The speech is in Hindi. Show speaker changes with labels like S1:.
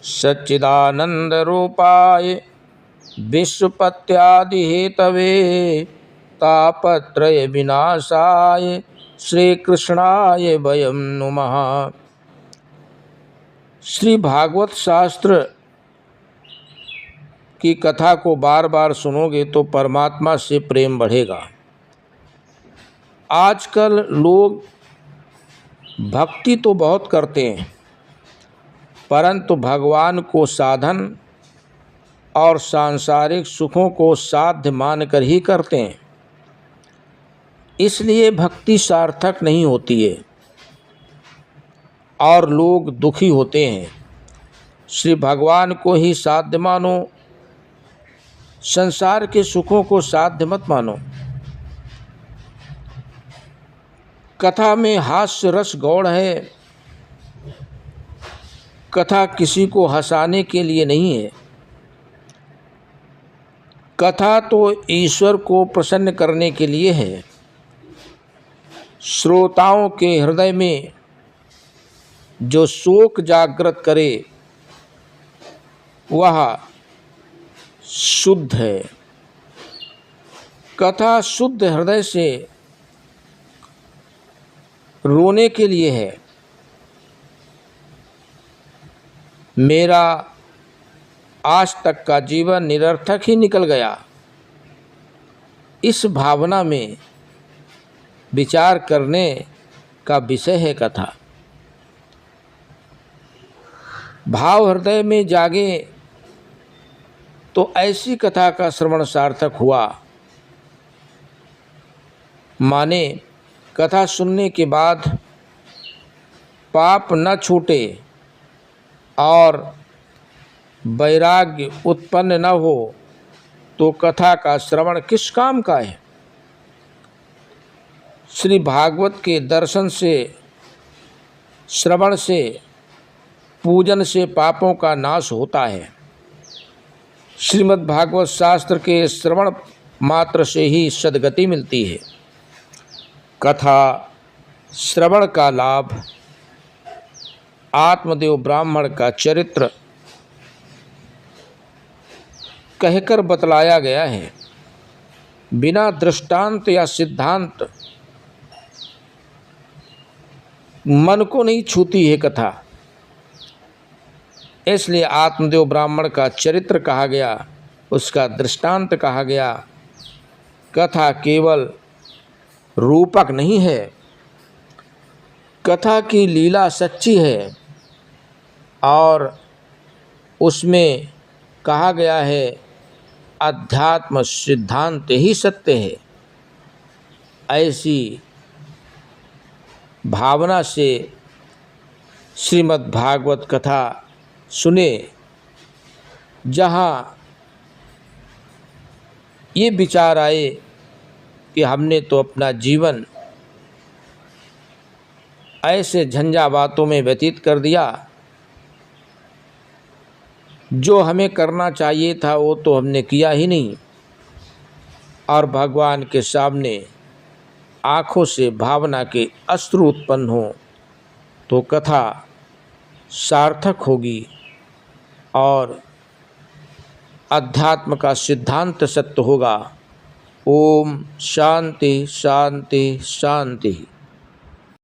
S1: सच्चिदानंदरूपाय विश्वपत्यादिहेतवे तापत्रय विनाशाय श्रीकृष्णाय वयं नुमः। श्री भागवत शास्त्र की कथा को बार बार सुनोगे तो परमात्मा से प्रेम बढ़ेगा। आजकल लोग भक्ति तो बहुत करते हैं, परंतु भगवान को साधन और सांसारिक सुखों को साध्य मानकर ही करते हैं, इसलिए भक्ति सार्थक नहीं होती है और लोग दुखी होते हैं। श्री भगवान को ही साध्य मानो, संसार के सुखों को साध्य मत मानो। कथा में हास्य रस गौड़ है। कथा किसी को हंसाने के लिए नहीं है। कथा तो ईश्वर को प्रसन्न करने के लिए है। श्रोताओं के हृदय में जो शोक जागृत करे वह शुद्ध है। कथा शुद्ध हृदय से रोने के लिए है। मेरा आज तक का जीवन निरर्थक ही निकल गया, इस भावना में विचार करने का विषय है कथा। भाव हृदय में जागे तो ऐसी कथा का श्रवण सार्थक हुआ। माने कथा सुनने के बाद पाप न छूटे और वैराग्य उत्पन्न न हो तो कथा का श्रवण किस काम का है। श्री भागवत के दर्शन से, श्रवण से, पूजन से पापों का नाश होता है। श्रीमद् भागवत शास्त्र के श्रवण मात्र से ही सद्गति मिलती है। कथा श्रवण का लाभ आत्मदेव ब्राह्मण का चरित्र कहकर बतलाया गया है। बिना दृष्टांत या सिद्धांत मन को नहीं छूती है कथा, इसलिए आत्मदेव ब्राह्मण का चरित्र कहा गया, उसका दृष्टांत कहा गया। कथा केवल रूपक नहीं है, कथा की लीला सच्ची है और उसमें कहा गया है अध्यात्म सिद्धांत ही सत्य है। ऐसी भावना से श्रीमद् भागवत कथा सुने, जहाँ ये विचार आए कि हमने तो अपना जीवन ऐसे झंझावातों में व्यतीत कर दिया, जो हमें करना चाहिए था वो तो हमने किया ही नहीं, और भगवान के सामने आँखों से भावना के अश्रु उत्पन्न हो तो कथा सार्थक होगी और अध्यात्म का सिद्धांत सत्य होगा। ओम शांति शांति शांति।